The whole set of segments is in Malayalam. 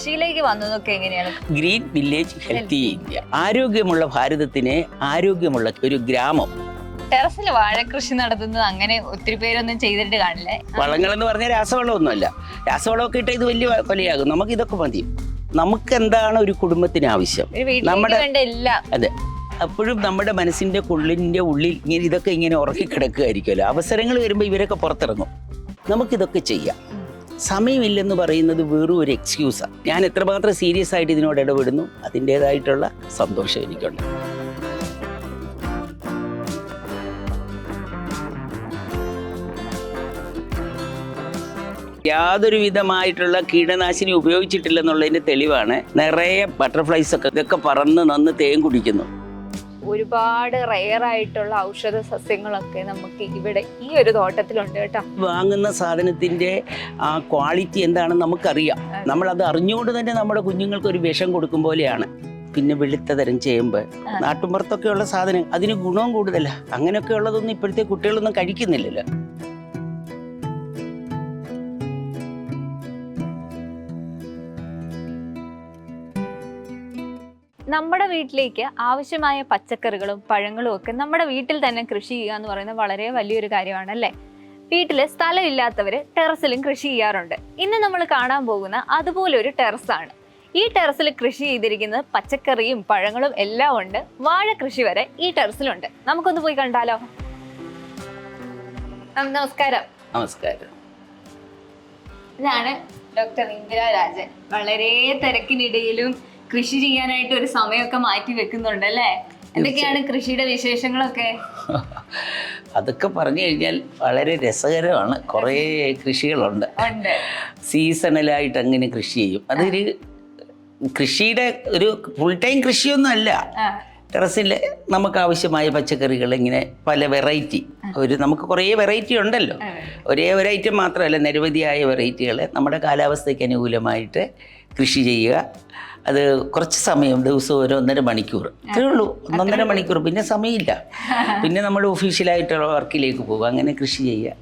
കൃഷിയിലേക്ക് വന്നതൊക്കെ എങ്ങനെയാണ്? ഗ്രീൻ വില്ലേജ് ഹെൽത്തി ഇന്ത്യ, ആരോഗ്യമുള്ള ഭാരതത്തിന് ആരോഗ്യമുള്ള ഒരു ഗ്രാമം. ടെറസിൽ വാഴ കൃഷി നടത്തുന്നത് അങ്ങനെ ഒത്തിരി പേരൊന്നും ചെയ്തിട്ട് കാണില്ലേ? വളങ്ങളെന്ന് പറഞ്ഞാൽ രാസവളമൊന്നുമല്ല. രാസവളമൊക്കെ ഇട്ട് ഇത് വലിയ കൊലയാകും. നമുക്ക് ഇതൊക്കെ മതി. നമുക്ക് എന്താണ് ഒരു കുടുംബത്തിന് ആവശ്യം? നമ്മുടെ അതെ, അപ്പോഴും നമ്മുടെ മനസ്സിന്റെ ഉള്ളിൻ്റെ ഉള്ളിൽ ഇങ്ങനെ ഇതൊക്കെ ഇങ്ങനെ ഉറങ്ങിക്കിടക്കുകയായിരിക്കുമല്ലോ. അവസരങ്ങൾ വരുമ്പോൾ ഇവരൊക്കെ പുറത്തിറങ്ങും. നമുക്കിതൊക്കെ ചെയ്യാം. സമയമില്ലെന്ന് പറയുന്നത് വെറും ഒരു എക്സ്ക്യൂസാണ്. ഞാൻ എത്രമാത്രം സീരിയസ് ആയിട്ട് ഇതിനോട് ഇടപെടുന്നു, അതിൻ്റേതായിട്ടുള്ള സന്തോഷം എനിക്കുണ്ട്. യാതൊരു വിധമായിട്ടുള്ള കീടനാശിനി ഉപയോഗിച്ചിട്ടില്ലെന്നുള്ളതിന്റെ തെളിവാണ് നിറയെ ബട്ടർഫ്ലൈസ് ഒക്കെ ഇതൊക്കെ പറന്ന് നന്ന് തേൻ കുടിക്കുന്നു. ഒരുപാട് റെയർ ആയിട്ടുള്ള ഔഷധ സസ്യങ്ങളൊക്കെ നമുക്ക് ഇവിടെ ഈ ഒരു തോട്ടത്തിലുണ്ട് കേട്ടോ. വാങ്ങുന്ന സാധനത്തിന്റെ ആ ക്വാളിറ്റി എന്താണെന്ന് നമുക്കറിയാം. നമ്മളത് അറിഞ്ഞുകൊണ്ട് തന്നെ നമ്മുടെ കുഞ്ഞുങ്ങൾക്ക് ഒരു വിഷം കൊടുക്കും പോലെയാണ്. പിന്നെ വെളുത്ത തരം ചേമ്പ്, നാട്ടുമ്പുറത്തൊക്കെ ഉള്ള സാധനം, അതിന് ഗുണവും കൂടുതല. അങ്ങനെയൊക്കെ ഉള്ളതൊന്നും ഇപ്പോഴത്തെ കുട്ടികളൊന്നും കഴിക്കുന്നില്ലല്ലോ. നമ്മുടെ വീട്ടിലേക്ക് ആവശ്യമായ പച്ചക്കറികളും പഴങ്ങളും ഒക്കെ നമ്മുടെ വീട്ടിൽ തന്നെ കൃഷി ചെയ്യുക എന്ന് പറയുന്നത് വളരെ വലിയൊരു കാര്യമാണ് അല്ലേ? വീട്ടില് സ്ഥലം ഇല്ലാത്തവര് ടെറസിലും കൃഷി ചെയ്യാറുണ്ട്. ഇന്ന് നമ്മൾ കാണാൻ പോകുന്ന അതുപോലെ ഒരു ടെറസാണ്. ഈ ടെറസിൽ കൃഷി ചെയ്തിരിക്കുന്നത് പച്ചക്കറിയും പഴങ്ങളും എല്ലാം ഉണ്ട്. വാഴ കൃഷി വരെ ഈ ടെറസിലുണ്ട്. നമുക്കൊന്ന് പോയി കണ്ടാലോ? നമസ്കാരം. നമസ്കാരം. ഇതാണ് ഡോക്ടർ ഇന്ദിര രാജൻ. വളരെ തിരക്കിനിടയിലും കൃഷി ചെയ്യാനായിട്ട് ഒരു സമയമൊക്കെ മാറ്റി വെക്കുന്നുണ്ട് അല്ലേ? എന്തൊക്കെയാണ് കൃഷിയുടെ വിശേഷങ്ങളൊക്കെ? അതൊക്കെ പറഞ്ഞു കഴിഞ്ഞാൽ വളരെ രസകരമാണ്. കുറേ കൃഷികളുണ്ട്. സീസണലായിട്ട് അങ്ങനെ കൃഷി ചെയ്യും. അതൊരു കൃഷിയുടെ ഒരു ഫുൾ ടൈം കൃഷിയൊന്നും അല്ല. ടെറസിൽ നമുക്ക് ആവശ്യമായ പച്ചക്കറികൾ ഇങ്ങനെ പല വെറൈറ്റി, നമുക്ക് കുറേ വെറൈറ്റി ഉണ്ടല്ലോ. ഒരേ ഒരു ഐറ്റം മാത്രമല്ല, നിരവധിയായ വെറൈറ്റികൾ നമ്മുടെ കാലാവസ്ഥയ്ക്ക് അനുകൂലമായിട്ട് കൃഷി ചെയ്യുക. അത് കുറച്ച് സമയം, ദിവസം ഒരു 1.5 മണിക്കൂർ, അത്രേ ഉള്ളൂ. 1.5 മണിക്കൂർ. പിന്നെ സമയമില്ല. പിന്നെ നമ്മൾ ഒഫീഷ്യലായിട്ടുള്ള വർക്കിലേക്ക് പോകുക. അങ്ങനെ കൃഷി ചെയ്യുക.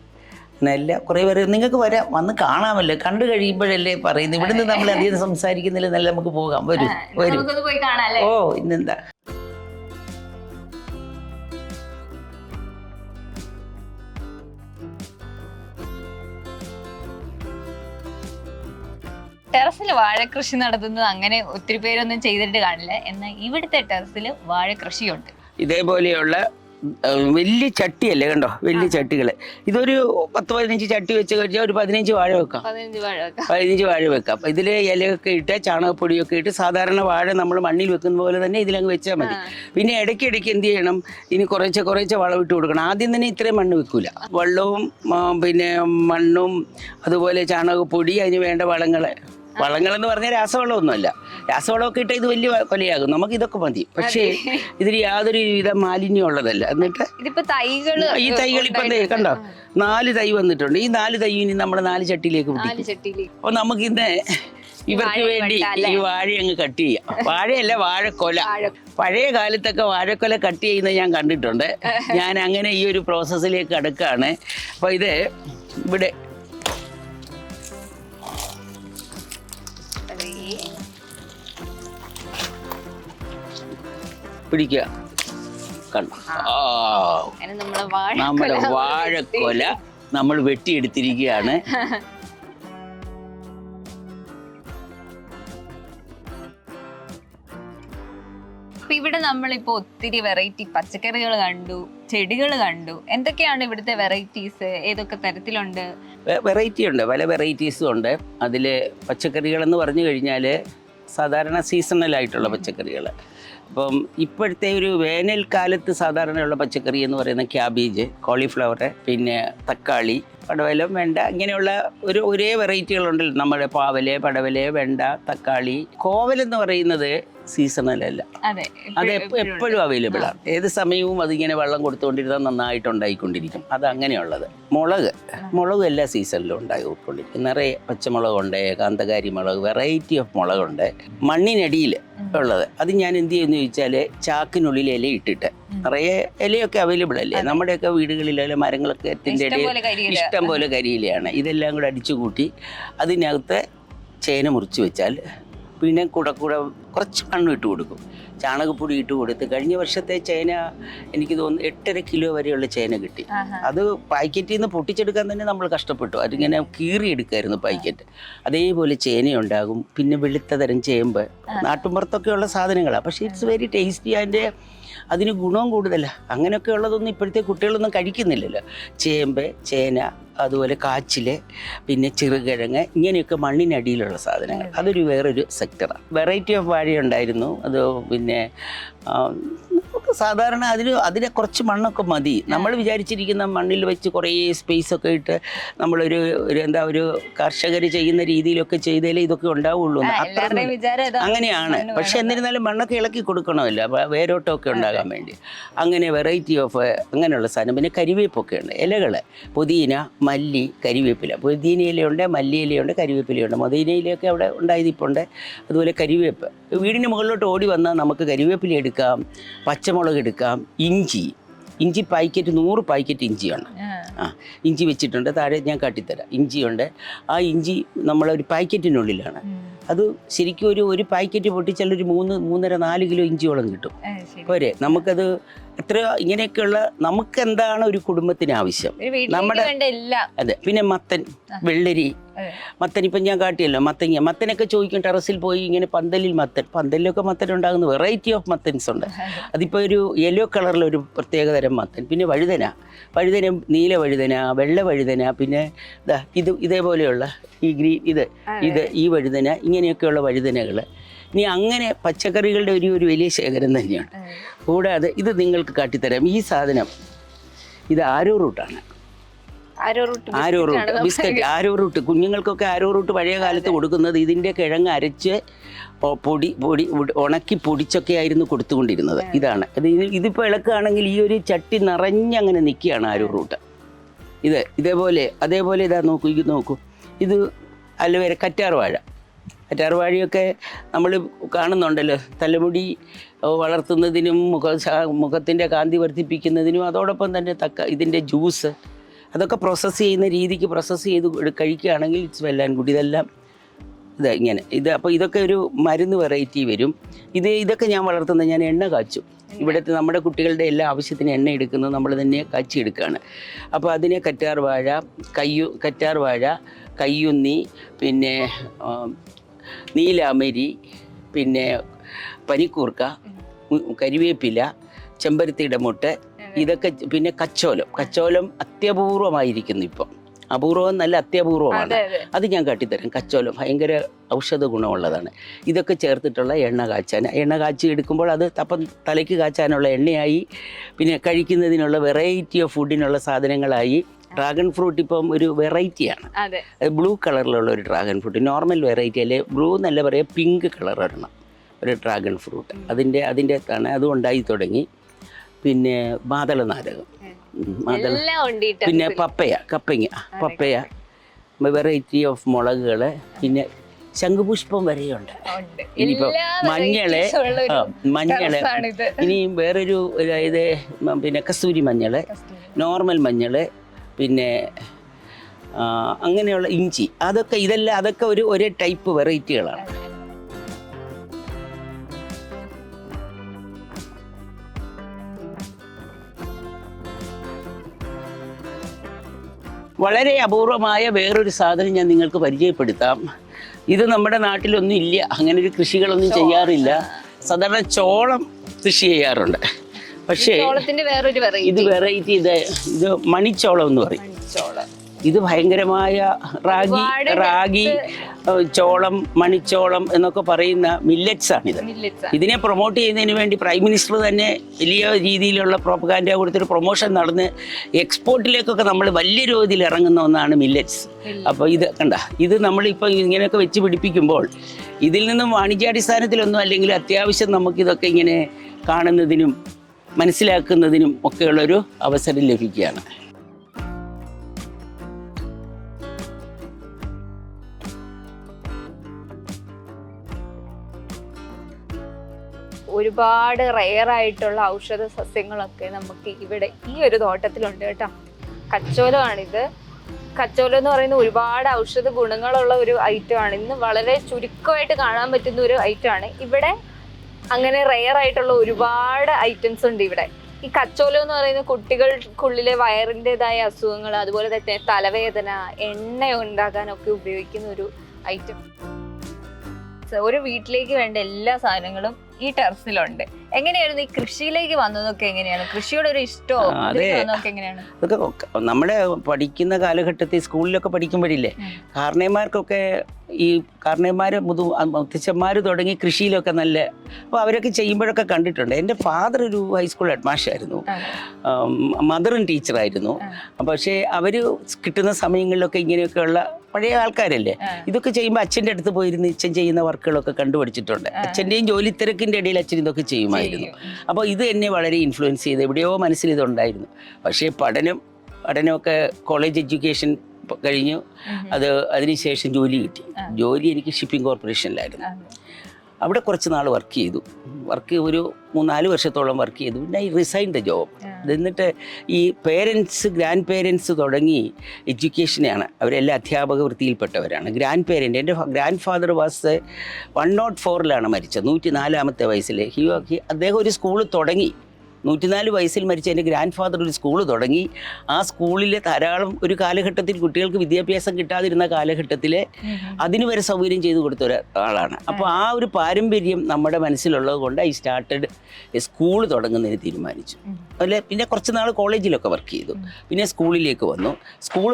നല്ല കുറേ പേര് നിങ്ങൾക്ക് വന്ന് കാണാമല്ലോ. കണ്ടു കഴിയുമ്പോഴല്ലേ പറയുന്നത്. ഇവിടുന്ന് നമ്മൾ അധികം സംസാരിക്കുന്നില്ല. നല്ല നമുക്ക് പോകാം. വരും. ഓ, ഇന്നെന്താ. ടെറസിൽ വാഴ കൃഷി നടത്തുന്നത് അങ്ങനെ ഒത്തിരി പേരൊന്നും ചെയ്തിട്ട് കാണില്ല. എന്നാൽ ഇവിടുത്തെ ടെറസിൽ വാഴ കൃഷിയുണ്ട്. ഇതേപോലെയുള്ള വലിയ ചട്ടിയല്ലേ, കണ്ടോ? വലിയ ചട്ടികൾ. ഇതൊരു 10-15 ചട്ടി വെച്ച് കഴിഞ്ഞാൽ ഒരു 15 വാഴ വെക്കാം. 15 വാഴ വെക്കാം. ഇതിൽ ഇലയൊക്കെ ഇട്ട് ചാണകപ്പൊടിയൊക്കെ ഇട്ട് സാധാരണ വാഴ നമ്മൾ മണ്ണിൽ വെക്കുന്ന പോലെ തന്നെ ഇതിലങ്ങ് വെച്ചാൽ മതി. പിന്നെ ഇടയ്ക്കിടയ്ക്ക് എന്ത് ചെയ്യണം? ഇനി കുറേശ്ശെ വളം ഇട്ട് കൊടുക്കണം. ആദ്യം തന്നെ ഇത്രയും മണ്ണ് വെക്കൂല. വെള്ളവും പിന്നെ മണ്ണും അതുപോലെ ചാണകപ്പൊടി, അതിന് വേണ്ട വളങ്ങളെന്ന് പറഞ്ഞാൽ രാസവളമൊന്നുമല്ല. രാസവളമൊക്കെ ഇട്ട് ഇത് വലിയ കൊലയാകും. നമുക്ക് ഇതൊക്കെ മതി. പക്ഷേ ഇതിൽ യാതൊരു വിധ മാലിന്യം ഉള്ളതല്ല. എന്നിട്ട് ഈ തൈകൾ ഇപ്പം കണ്ടോ, 4 തൈ വന്നിട്ടുണ്ട്. ഈ 4 തൈ ഇനി നമ്മുടെ 4 ചട്ടിയിലേക്ക് പിടിക്കും. അപ്പോൾ നമുക്കിന്ന് ഇവർക്ക് വേണ്ടി ഈ വാഴ അങ്ങ് കട്ട് ചെയ്യാം. വാഴയല്ല, വാഴക്കൊല. പഴയ കാലത്തൊക്കെ വാഴക്കൊല കട്ട് ചെയ്യുന്നത് ഞാൻ കണ്ടിട്ടുണ്ട്. ഞാൻ അങ്ങനെ ഈ ഒരു പ്രോസസ്സിലേക്ക് കടക്കുകയാണ്. അപ്പോൾ ഇത് ഇവിടെ പിടിക്കുക. കണ്ടോ, നമ്മുടെ വാഴക്കൊല നമ്മൾ വെട്ടിയെടുത്തിരിക്കുകയാണ്. ഇവിടെ നമ്മളിപ്പോ ഒത്തിരി വെറൈറ്റി പച്ചക്കറികൾ കണ്ടു, ചെടികൾ കണ്ടു. എന്തൊക്കെയാണ് ഇവിടുത്തെ വെറൈറ്റീസ്? ഏതൊക്കെ തരത്തിലുണ്ട്? വെറൈറ്റി ഉണ്ട്, പല വെറൈറ്റീസും ഉണ്ട്. അതിൽ പച്ചക്കറികളെന്ന് പറഞ്ഞു കഴിഞ്ഞാൽ സാധാരണ സീസണലായിട്ടുള്ള പച്ചക്കറികൾ. അപ്പം ഇപ്പോഴത്തെ ഒരു വേനൽക്കാലത്ത് സാധാരണയുള്ള പച്ചക്കറി എന്ന് പറയുന്ന ക്യാബേജ്, കോളിഫ്ലവർ, പിന്നെ തക്കാളി, പടവലം, വെണ്ട, ഇങ്ങനെയുള്ള ഒരേ വെറൈറ്റികളുണ്ടല്ലോ. നമ്മുടെ പാവല്, പടവല്, വെണ്ട, തക്കാളി. കോവലെന്ന് പറയുന്നത് സീസണലല്ല, അത് എപ്പോഴും അവൈലബിൾ ആണ്. ഏത് സമയവും അതിങ്ങനെ വെള്ളം കൊടുത്തുകൊണ്ടിരുന്നാൽ നന്നായിട്ട് ഉണ്ടായിക്കൊണ്ടിരിക്കും. അത് അങ്ങനെയുള്ളത്. മുളക് എല്ലാ സീസണിലും ഉണ്ടായിക്കൊണ്ടിരിക്കും. നിറയെ പച്ചമുളകുണ്ട്, കാന്തകാരി മുളക്, വെറൈറ്റി ഓഫ് മുളകുണ്ട്. മണ്ണിനടിയിൽ ഉള്ളത് അത് ഞാൻ എന്ത് ചെയ്യുമെന്ന് ചോദിച്ചാൽ ചാക്കിനുള്ളിൽ ഇല ഇട്ടിട്ട്, നിറയെ ഇലയൊക്കെ അവൈലബിൾ അല്ലേ നമ്മുടെയൊക്കെ വീടുകളിലെ മരങ്ങളൊക്കെ ഇഷ്ടം പോലെ കരിയിലയാണ്. ഇതെല്ലാം കൂടെ അടിച്ചു കൂട്ടി അതിനകത്ത് ചേന മുറിച്ച് വെച്ചാൽ പിന്നെ കൂടെ കുറച്ച് മണ്ണ് ഇട്ട് കൊടുക്കും, ചാണകപ്പൊടി ഇട്ട് കൊടുത്ത്. കഴിഞ്ഞ വർഷത്തെ ചേന എനിക്ക് തോന്നുന്നു 8.5 കിലോ വരെയുള്ള ചേന കിട്ടി. അത് പാക്കറ്റിൽ നിന്ന് പൊട്ടിച്ചെടുക്കാൻ തന്നെ നമ്മൾ കഷ്ടപ്പെട്ടു, അതിങ്ങനെ കീറിയെടുക്കായിരുന്നു പാക്കറ്റ്. അതേപോലെ ചേനയുണ്ടാകും, പിന്നെ വെളുത്ത തരം ചേമ്പ്, നാട്ടുമ്പുറത്തൊക്കെയുള്ള സാധനങ്ങളാണ്. പക്ഷേ ഇറ്റ്സ് വെരി ടേസ്റ്റി, അതിന് ഗുണവും കൂടുതലാണ്. അങ്ങനെയൊക്കെ ഉള്ളതൊന്നും ഇപ്പോഴത്തെ കുട്ടികളൊന്നും കഴിക്കുന്നില്ലല്ലോ. ചേമ്പ്, ചേന, അതുപോലെ കാച്ചില്, പിന്നെ ചെറുകിഴങ്ങ്, ഇങ്ങനെയൊക്കെ മണ്ണിനടിയിലുള്ള സാധനങ്ങൾ. അതൊരു വേറൊരു സെക്ടറാണ്. Variety of വാഴയുണ്ടായിരുന്നു. അത് പിന്നെ സാധാരണ അതിനെ കുറച്ച് മണ്ണൊക്കെ മതി. നമ്മൾ വിചാരിച്ചിരിക്കുന്ന മണ്ണിൽ വെച്ച് കുറേ സ്പേസൊക്കെ ഇട്ട് നമ്മളൊരു ഒരു കർഷകർ ചെയ്യുന്ന രീതിയിലൊക്കെ ചെയ്താലേ ഇതൊക്കെ ഉണ്ടാവുള്ളൂ. അങ്ങനെയാണ്. പക്ഷെ എന്നിരുന്നാലും മണ്ണൊക്കെ ഇളക്കി കൊടുക്കണമല്ലോ, വേരോട്ടമൊക്കെ ഉണ്ടാകാൻ വേണ്ടി. അങ്ങനെ വെറൈറ്റി ഓഫ് അങ്ങനെയുള്ള സാധനം. പിന്നെ കരിവേപ്പൊക്കെ ഉണ്ട്, ഇലകൾ, പുതിന, മല്ലി, കരിവേപ്പില. പുതിന ഇലയുണ്ട്, മല്ലി ഇലയുണ്ട്, കരിവേപ്പിലയുണ്ട്. പുതിന ഇലയൊക്കെ അവിടെ ഉണ്ടായതിപ്പുണ്ട്. അതുപോലെ കരിവേപ്പ്, വീടിന് മുകളിലോട്ട് ഓടി വന്നാൽ നമുക്ക് കരിവേപ്പില എടുക്കാം, പച്ചമുളക് എടുക്കാം, ഇഞ്ചി പാക്കറ്റ് 100 പാക്കറ്റ് ഇഞ്ചിയാണ്. ഇഞ്ചി വെച്ചിട്ടുണ്ട്, താഴെ ഞാൻ കാട്ടിത്തരാം. ഇഞ്ചിയുണ്ട്. ആ ഇഞ്ചി നമ്മളൊരു പാക്കറ്റിനുള്ളിലാണ്. അത് ശരിക്കും ഒരു പാക്കറ്റ് പൊട്ടിച്ചാൽ ഒരു 3.5-4 കിലോ ഇഞ്ചിയോളം കിട്ടും പോരെ. നമുക്കത് എത്ര ഇങ്ങനെയൊക്കെയുള്ള നമുക്ക് എന്താണ് ഒരു കുടുംബത്തിന് ആവശ്യം നമ്മുടെ. അതെ. പിന്നെ മത്തൻ, വെള്ളരി, മത്തൻ ഇപ്പം ഞാൻ കാട്ടിയല്ലോ, മത്തനൊക്കെ ചോദിക്കും ടെറസിൽ പോയി. ഇങ്ങനെ പന്തലിലൊക്കെ മത്തൻ ഉണ്ടാകുന്ന വെറൈറ്റി ഓഫ് മത്തൻസ് ഉണ്ട്. അതിപ്പോൾ ഒരു യെല്ലോ കളറിലൊരു പ്രത്യേകതരം മത്തൻ. പിന്നെ വഴുതന, നീല വഴുതന, വെള്ള വഴുതന, പിന്നെ ഇതേപോലെയുള്ള ഈ ഗ്രീൻ ഈ വഴുതന, ഇങ്ങനെയൊക്കെയുള്ള വഴുതനകൾ. ഇനി അങ്ങനെ പച്ചക്കറികളുടെ ഒരു വലിയ ശേഖരം തന്നെയാണ്. കൂടാതെ ഇത് നിങ്ങൾക്ക് കാട്ടിത്തരാം. ഈ സാധനം ഇത് ആരോ റൂട്ടാണ്. ആരോ റൂട്ട് ബിസ്ക്കറ്റ്, ആരോ റൂട്ട്. കുഞ്ഞുങ്ങൾക്കൊക്കെ ആരോ റൂട്ട് പഴയ കാലത്ത് കൊടുക്കുന്നത് ഇതിൻ്റെ കിഴങ്ങ് അരച്ച് പൊടി ഉണക്കി പൊടിച്ചൊക്കെ ആയിരുന്നു കൊടുത്തുകൊണ്ടിരുന്നത്. ഇതാണ് ഇതിപ്പോൾ ഇളക്കുകയാണെങ്കിൽ ഈ ഒരു ചട്ടി നിറഞ്ഞങ്ങനെ നിൽക്കുകയാണ് ആരോ റൂട്ട്. അതേപോലെ ഇതാ നോക്കൂ. ഇത് അല്ലവേറെ കറ്റാർവാഴയൊക്കെ നമ്മൾ കാണുന്നുണ്ടല്ലോ. തലമുടി വളർത്തുന്നതിനും മുഖത്തിൻ്റെ കാന്തി വർദ്ധിപ്പിക്കുന്നതിനും അതോടൊപ്പം തന്നെ ഇതിൻ്റെ ജ്യൂസ് അതൊക്കെ പ്രോസസ്സ് ചെയ്യുന്ന രീതിക്ക് പ്രോസസ്സ് ചെയ്ത് കഴിക്കുകയാണെങ്കിൽ ഇറ്റ്സ് വെൽ ആൻഡ് ഗുഡ്. ഇതെല്ലാം ഇങ്ങനെ അപ്പോൾ ഇതൊക്കെ ഒരു മരുന്ന് വെറൈറ്റി വരും. ഇതൊക്കെ ഞാൻ വളർത്തുന്നത്, ഞാൻ എണ്ണ കാച്ചും. ഇവിടുത്തെ നമ്മുടെ കുട്ടികളുടെ എല്ലാ ആവശ്യത്തിന് എണ്ണ എടുക്കുന്നത് നമ്മൾ തന്നെ കാച്ചിയെടുക്കുകയാണ്. അപ്പോൾ അതിനെ കറ്റാർവാഴ, കയ്യുന്നി, പിന്നെ നീലാമരി, പിന്നെ പനിക്കൂർക്ക, കരിവേപ്പില, ചെമ്പരത്തിയുടെ മുട്ട്, ഇതൊക്കെ. പിന്നെ കച്ചോലം അത്യപൂർവമായിരിക്കുന്നു ഇപ്പം. അപൂർവം നല്ല അത്യപൂർവമാണ്. അത് ഞാൻ കാട്ടിത്തരാം. കച്ചോലം ഭയങ്കര ഔഷധ ഗുണമുള്ളതാണ്. ഇതൊക്കെ ചേർത്തിട്ടുള്ള എണ്ണ കാച്ചി എടുക്കുമ്പോൾ അത് തലയ്ക്ക് കാച്ചാനുള്ള എണ്ണയായി. പിന്നെ കഴിക്കുന്നതിനുള്ള വെറൈറ്റി ഓഫ് ഫുഡിനുള്ള സാധനങ്ങളായി. ഡ്രാഗൺ ഫ്രൂട്ട് ഇപ്പം ഒരു വെറൈറ്റിയാണ്. അത് ബ്ലൂ കളറിലുള്ള ഒരു ഡ്രാഗൺ ഫ്രൂട്ട്, നോർമൽ വെറൈറ്റി അല്ലേ. ബ്ലൂ എന്നല്ല പറയുക, പിങ്ക് കളർ വരണം ഒരു ഡ്രാഗൺ ഫ്രൂട്ട്. അതിൻ്റെ അതും ഉണ്ടായി തുടങ്ങി. പിന്നെ മാതളനാരകം, പിന്നെ പപ്പയ, വെറൈറ്റി ഓഫ് മുളകുകൾ, പിന്നെ ശംഖുപുഷ്പം വരെയുണ്ട്. ഇനിയിപ്പോൾ മഞ്ഞള്, ഇനിയും വേറൊരു അതായത് പിന്നെ കസ്തൂരി മഞ്ഞൾ, നോർമൽ മഞ്ഞൾ, പിന്നെ അങ്ങനെയുള്ള ഇഞ്ചി, അതൊക്കെ ഒരേ ടൈപ്പ് വെറൈറ്റികളാണ്. വളരെ അപൂർവമായ വേറൊരു സാധനം ഞാൻ നിങ്ങൾക്ക് പരിചയപ്പെടുത്താം. ഇത് നമ്മുടെ നാട്ടിലൊന്നും ഇല്ല, അങ്ങനെ ഒരു കൃഷികളൊന്നും ചെയ്യാറില്ല. സാധാരണ ചോളം കൃഷി ചെയ്യാറുണ്ട്. പക്ഷേ ഇത് വെറൈറ്റി, ഇത് മണിച്ചോളം എന്ന് പറയും. ഇത് ഭയങ്കരമായ റാഗി, ചോളം, മണിച്ചോളം എന്നൊക്കെ പറയുന്ന മില്ലറ്റ്സ് ആണിത്. ഇതിനെ പ്രൊമോട്ട് ചെയ്യുന്നതിന് വേണ്ടി പ്രൈം മിനിസ്റ്റർ തന്നെ വലിയ രീതിയിലുള്ള പ്രോപ്പഗാൻഡ കൊടുത്തൊരു പ്രൊമോഷൻ നടന്ന് എക്സ്പോർട്ടിലേക്കൊക്കെ നമ്മൾ വലിയ രീതിയിൽ ഇറങ്ങുന്ന ഒന്നാണ് മില്ലറ്റ്സ്. അപ്പോൾ ഇത് നമ്മളിപ്പോൾ ഇങ്ങനെയൊക്കെ വെച്ച് പിടിപ്പിക്കുമ്പോൾ ഇതിൽ നിന്നും വാണിജ്യാടിസ്ഥാനത്തിലൊന്നും അല്ലെങ്കിൽ അത്യാവശ്യം നമുക്കിതൊക്കെ ഇങ്ങനെ കാണുന്നതിനും മനസ്സിലാക്കുന്നതിനും ഒക്കെയുള്ളൊരു അവസരം ലഭിക്കുകയാണ്. ഒരുപാട് റെയർ ആയിട്ടുള്ള ഔഷധ സസ്യങ്ങളൊക്കെ നമുക്ക് ഇവിടെ ഈ ഒരു തോട്ടത്തിലുണ്ട് കേട്ടോ. കച്ചോലമാണിത്. കച്ചോലം എന്ന് പറയുന്ന ഒരുപാട് ഔഷധ ഗുണങ്ങളുള്ള ഒരു ഐറ്റമാണ്. ഇന്ന് വളരെ ചുരുക്കമായിട്ട് കാണാൻ പറ്റുന്ന ഒരു ഐറ്റമാണ്. ഇവിടെ അങ്ങനെ റെയർ ആയിട്ടുള്ള ഒരുപാട് ഐറ്റംസ് ഉണ്ട് ഇവിടെ. ഈ കച്ചോലം എന്ന് പറയുന്ന കുട്ടികൾക്കുള്ളിലെ വയറിൻ്റെതായ അസുഖങ്ങൾ, അതുപോലെ തന്നെ തലവേദന, എണ്ണ ഉണ്ടാക്കാനൊക്കെ ഉപയോഗിക്കുന്ന ഒരു ഐറ്റം. ഒരു വീട്ടിലേക്ക് വേണ്ട എല്ലാ സാധനങ്ങളും ഈ ടെറസിലുണ്ട്. എങ്ങനെയായിരുന്നു ഈ കൃഷിയിലേക്ക് വന്നതൊക്കെ? എങ്ങനെയാണ് കൃഷിയോട് ഒരു ഇഷ്ടമോ എങ്ങനെയാണ്? അതൊക്കെ നമ്മുടെ പഠിക്കുന്ന കാലഘട്ടത്തിൽ സ്കൂളിലൊക്കെ പഠിക്കുമ്പോഴില്ലേ, കാരണന്മാർക്കൊക്കെ ഈ കാരണന്മാർ മുത്തച്ഛന്മാർ തുടങ്ങി കൃഷിയിലൊക്കെ നല്ല, അപ്പോൾ അവരൊക്കെ ചെയ്യുമ്പോഴൊക്കെ കണ്ടിട്ടുണ്ട്. എൻ്റെ ഫാദർ ഒരു ഹൈസ്കൂൾ ഹെഡ്മാസ്റ്ററായിരുന്നു, മദറും ടീച്ചറായിരുന്നു. പക്ഷേ അവർ കിട്ടുന്ന സമയങ്ങളിലൊക്കെ ഇങ്ങനെയൊക്കെയുള്ള പഴയ ആൾക്കാരല്ലേ, ഇതൊക്കെ ചെയ്യുമ്പോൾ അച്ഛൻ്റെ അടുത്ത് പോയിരുന്ന് അച്ഛൻ ചെയ്യുന്ന വർക്കുകളൊക്കെ കണ്ടുപഠിച്ചിട്ടുണ്ട്. അച്ഛൻ്റെയും ജോലി തിരക്കിൻ്റെ ഇടയിൽ അച്ഛൻ ഇതൊക്കെ ചെയ്യുമായിരുന്നു. അപ്പോൾ ഇത് എന്നെ വളരെ ഇൻഫ്ലുവൻസ് ചെയ്ത് എവിടെയോ മനസ്സിൽ ഇതുണ്ടായിരുന്നു. പക്ഷേ പഠനമൊക്കെ കോളേജ് എഡ്യൂക്കേഷൻ കഴിഞ്ഞു. അതിനുശേഷം ജോലി കിട്ടി. ജോലി എനിക്ക് ഷിപ്പിംഗ് കോർപ്പറേഷനിലായിരുന്നു. അവിടെ കുറച്ച് നാൾ വർക്ക് ഒരു 3-4 വർഷത്തോളം വർക്ക് ചെയ്തു. പിന്നെ ഐ റിസൈൻ ദ ജോബ്. എന്നിട്ട് ഈ ഗ്രാൻഡ് പേരൻസ് തുടങ്ങി എഡ്യൂക്കേഷനെയാണ്. അവരെല്ലാം അധ്യാപക വൃത്തിയിൽപ്പെട്ടവരാണ്. എൻ്റെ ഗ്രാൻഡ് ഫാദർ വാസ് 104 മരിച്ചത്, 104 വയസ്സിൽ. അദ്ദേഹം ഒരു സ്കൂൾ തുടങ്ങി. 104 വയസ്സിൽ മരിച്ച എൻ്റെ ഗ്രാൻഡ് ഫാദർ ഒരു സ്കൂൾ തുടങ്ങി. ആ സ്കൂളിലെ ധാരാളം ഒരു കാലഘട്ടത്തിൽ കുട്ടികൾക്ക് വിദ്യാഭ്യാസം കിട്ടാതിരുന്ന കാലഘട്ടത്തിൽ അതിന് വരെ സൗകര്യം ചെയ്തു കൊടുത്ത ഒരാളാണ്. അപ്പോൾ ആ ഒരു പാരമ്പര്യം നമ്മുടെ മനസ്സിലുള്ളത് കൊണ്ട് ഐ സ്റ്റാർട്ടഡ് സ്കൂൾ തുടങ്ങുന്നതിന് തീരുമാനിച്ചു. പിന്നെ കുറച്ച് നാൾ കോളേജിലൊക്കെ വർക്ക് ചെയ്തു. പിന്നെ സ്കൂളിലേക്ക് വന്നു. സ്കൂൾ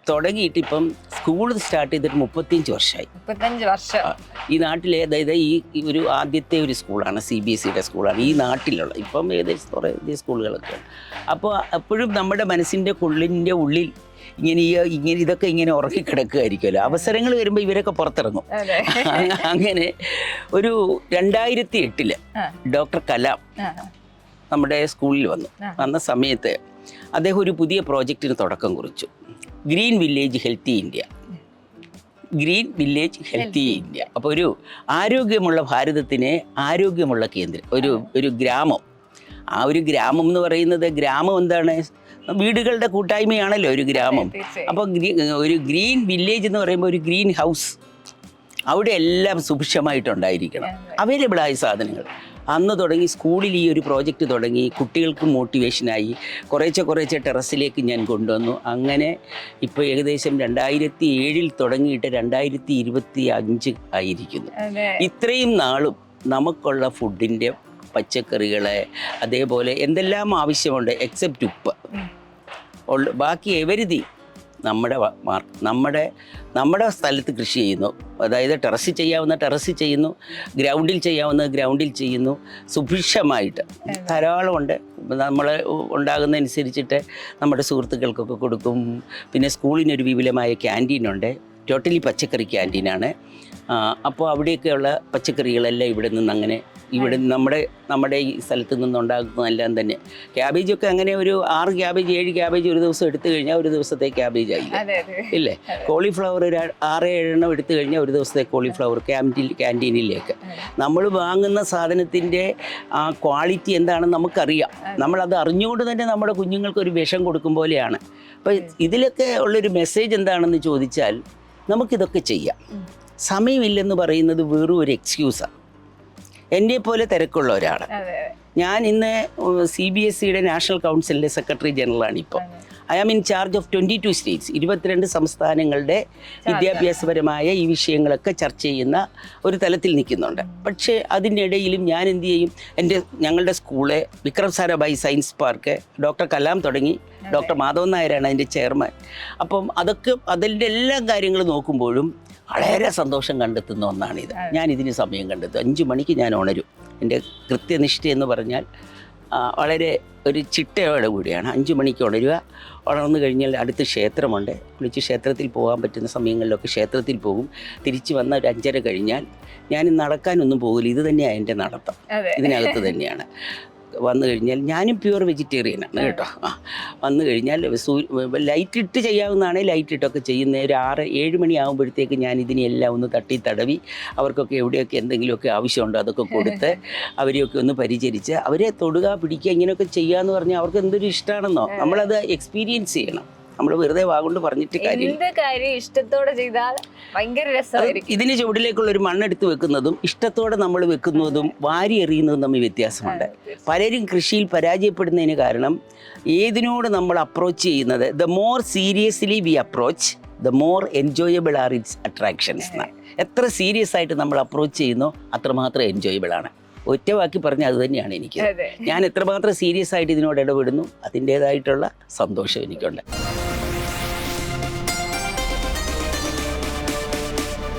തുടങ്ങിയിട്ട് ഇപ്പം സ്കൂൾ സ്റ്റാർട്ട് ചെയ്തിട്ട് 35 വർഷമായി. 35 വർഷം ഈ നാട്ടിലെ, അതായത് ഈ ഒരു ആദ്യത്തെ ഒരു സ്കൂളാണ്, CBSEയുടെ സ്കൂളാണ് ഈ നാട്ടിലുള്ള. ഇപ്പം ഏകദേശം കുറേ സ്കൂളുകളൊക്കെ. അപ്പോൾ എപ്പോഴും നമ്മുടെ മനസ്സിൻ്റെ ഉള്ളിൽ ഇങ്ങനെ ഇതൊക്കെ ഇങ്ങനെ ഉറങ്ങിക്കിടക്കുകയായിരിക്കുമല്ലോ. അവസരങ്ങൾ വരുമ്പോൾ ഇവരൊക്കെ പുറത്തിറങ്ങും. അങ്ങനെ ഒരു 2008 ഡോക്ടർ കലാം നമ്മുടെ സ്കൂളിൽ വന്ന സമയത്ത് അദ്ദേഹം ഒരു പുതിയ പ്രോജക്റ്റിന് തുടക്കം കുറിച്ചു. Green village healthy India. അപ്പോൾ ഒരു ആരോഗ്യമുള്ള ഭാരതത്തിന് ആരോഗ്യമുള്ള കേന്ദ്രം, ഒരു ഗ്രാമം. ആ ഒരു ഗ്രാമം എന്ന് പറയുന്നത്, ഗ്രാമം എന്താണ്? വീടുകളുടെ കൂട്ടായ്മയാണല്ലോ ഒരു ഗ്രാമം. അപ്പോൾ ഒരു ഗ്രീൻ വില്ലേജ് എന്ന് പറയുമ്പോൾ ഒരു ഗ്രീൻ ഹൗസ്, അവിടെ എല്ലാം സുഭിക്ഷമായിട്ടുണ്ടായിരിക്കണം, അവൈലബിളായ സാധനങ്ങൾ. അന്ന് തുടങ്ങി സ്കൂളിൽ ഈ ഒരു പ്രോജക്റ്റ് തുടങ്ങി. കുട്ടികൾക്ക് മോട്ടിവേഷനായി കുറേശ്ശെ ടെറസിലേക്ക് ഞാൻ കൊണ്ടുവന്നു. അങ്ങനെ ഇപ്പോൾ ഏകദേശം 2007 തുടങ്ങിയിട്ട് 2025 ആയിരിക്കുന്നു. ഇത്രയും നാളും നമുക്കുള്ള ഫുഡിൻ്റെ പച്ചക്കറികളെ, അതേപോലെ എന്തെല്ലാം ആവശ്യമുണ്ട് എക്സെപ്റ്റ് ഉപ്പ്, ബാക്കി എവരിതിങ് നമ്മുടെ സ്ഥലത്ത് കൃഷി ചെയ്യുന്നു. അതായത് ടെറസിൽ ചെയ്യാവുന്ന ടെറസിൽ ചെയ്യുന്നു, ഗ്രൗണ്ടിൽ ചെയ്യാവുന്ന ഗ്രൗണ്ടിൽ ചെയ്യുന്നു. സുഭിക്ഷമായിട്ട് ധാരാളമുണ്ട്. നമ്മൾ ഉണ്ടാകുന്നതനുസരിച്ചിട്ട് നമ്മുടെ സുഹൃത്തുക്കൾക്കൊക്കെ കൊടുക്കും. പിന്നെ സ്കൂളിനൊരു വിപുലമായ ക്യാൻറ്റീനുണ്ട്, ടോട്ടലി പച്ചക്കറി ക്യാൻറ്റീനാണ്. അപ്പോൾ അവിടെയൊക്കെയുള്ള പച്ചക്കറികളെല്ലാം ഇവിടെ നമ്മുടെ ഈ സ്ഥലത്ത് നിന്നുണ്ടാക്കുന്നതെല്ലാം തന്നെ. ക്യാബേജൊക്കെ അങ്ങനെ ഒരു 6 ക്യാബേജ് 7 ക്യാബേജ് ഒരു ദിവസം എടുത്തു കഴിഞ്ഞാൽ ഒരു ദിവസത്തെ ക്യാബേജ് ആയി ഇല്ലേ. കോളിഫ്ലവർ ഒരു 6-7 എണ്ണം എടുത്തു കഴിഞ്ഞാൽ ഒരു ദിവസത്തെ കോളിഫ്ലവർ ക്യാൻറ്റീനിലേക്ക്. നമ്മൾ വാങ്ങുന്ന സാധനത്തിൻ്റെ ആ ക്വാളിറ്റി എന്താണെന്ന് നമുക്കറിയാം. നമ്മളത് അറിഞ്ഞുകൊണ്ട് തന്നെ നമ്മുടെ കുഞ്ഞുങ്ങൾക്ക് ഒരു വിഷം കൊടുക്കും പോലെയാണ്. അപ്പോൾ ഇതിലൊക്കെ ഉള്ളൊരു മെസ്സേജ് എന്താണെന്ന് ചോദിച്ചാൽ, നമുക്കിതൊക്കെ ചെയ്യാം. സമയമില്ലെന്ന് പറയുന്നത് വെറും ഒരു എക്സ്ക്യൂസാണ്. എന്നെ പോലെ തിരക്കുള്ള ഒരാൾ. ഞാൻ ഇന്ന് CBSEയുടെ നാഷണൽ കൗൺസിലിൻ്റെ സെക്രട്ടറി ജനറലാണ്. ഇപ്പോൾ I am in charge of 22 states. 22 സംസ്ഥാനങ്ങളുടെ വിദ്യാഭ്യാസപരമായ ഈ വിഷയങ്ങളൊക്കെ ചർച്ച ചെയ്യുന്ന ഒരു തലത്തിൽ നിൽക്കുന്നുണ്ട്. പക്ഷേ അതിനിടയിലും ഞാൻ എന്ത് ചെയ്യും, ഞങ്ങളുടെ school Vikram Sarabhai science park doctor Kalam തുടങ്ങി, ഡോക്ടർ മാധവൻ നായരാണ് അതിൻ്റെ ചെയർമാൻ. അപ്പം അതിൻ്റെ എല്ലാ കാര്യങ്ങളും നോക്കുമ്പോഴും വളരെ സന്തോഷം കണ്ടെത്തുന്ന ഒന്നാണിത്. ഞാൻ ഇതിന് സമയം കണ്ടെത്തും. 5 മണിക്ക് ഞാൻ ഉണരും. എൻ്റെ കൃത്യനിഷ്ഠ എന്ന് പറഞ്ഞാൽ വളരെ ഒരു ചിട്ടയോടെ കൂടിയാണ്. 5 മണിക്ക് ഉണർന്നു കഴിഞ്ഞാൽ അടുത്ത് ക്ഷേത്രമുണ്ട്. കുളിച്ച് ക്ഷേത്രത്തിൽ പോകാൻ പറ്റുന്ന സമയങ്ങളിലൊക്കെ ക്ഷേത്രത്തിൽ പോകും. തിരിച്ച് വന്ന ഒരു 5:30 കഴിഞ്ഞാൽ ഞാൻ നടക്കാനൊന്നും പോകില്ല. ഇത് തന്നെയാണ് എൻ്റെ നടത്തം, ഇതിനകത്ത് തന്നെയാണ്. വന്നു കഴിഞ്ഞാൽ ഞാനും പ്യുവർ വെജിറ്റേറിയനാണ് കേട്ടോ. വന്നു കഴിഞ്ഞാൽ ലൈറ്റ് ഇട്ട് ചെയ്യാവുന്നതാണെങ്കിൽ ലൈറ്റ് ഇട്ടൊക്കെ ചെയ്യുന്ന ഒരു 6-7 മണി ആകുമ്പോഴത്തേക്ക് ഞാൻ ഇതിനെല്ലാം ഒന്ന് തട്ടി തടവി അവർക്കൊക്കെ എവിടെയൊക്കെ എന്തെങ്കിലുമൊക്കെ ആവശ്യമുണ്ടോ അതൊക്കെ കൊടുത്ത് അവരെയൊക്കെ ഒന്ന് പരിചരിച്ച് അവരെ തൊടുക പിടിക്കുക ഇങ്ങനെയൊക്കെ ചെയ്യാന്ന് പറഞ്ഞാൽ അവർക്ക് എന്തൊരു ഇഷ്ടമാണെന്നോ. നമ്മളത് എക്സ്പീരിയൻസ് ചെയ്യണം. നമ്മൾ വെറുതെ വാഗൊണ്ട് പറഞ്ഞിട്ട് കാര്യം. എന്ത് കാര്യം ഇഷ്ടത്തോടെ ചെയ്താൽ ഭയങ്കര രസമായിരിക്കും. ഇതിന് ചുവടിലേക്കുള്ള ഒരു മണ്ണെടുത്ത് വെക്കുന്നതും ഇഷ്ടത്തോടെ നമ്മൾ വെക്കുന്നതും വാരി എറിയുന്നതും തമ്മിൽ വ്യത്യാസമുണ്ട്. പലരും കൃഷിയിൽ പരാജയപ്പെടുന്നതിന് കാരണം ഏതിനോട് നമ്മൾ അപ്രോച്ച് ചെയ്യുന്നത്, the more seriously we approach the more enjoyable are its attractions എന്നാണ്. എത്ര സീരിയസ് ആയിട്ട് നമ്മൾ അപ്രോച്ച് ചെയ്യുന്നോ അത്രമാത്രം എൻജോയബിൾ ആണ്. ഒറ്റ വാക്കി പറഞ്ഞാൽ അത് തന്നെയാണ് എനിക്ക്. ഞാൻ എത്രമാത്രം സീരിയസ് ആയിട്ട് ഇതിനോട് ഇടപെടുന്നു അതിൻ്റേതായിട്ടുള്ള സന്തോഷം എനിക്കുണ്ട്.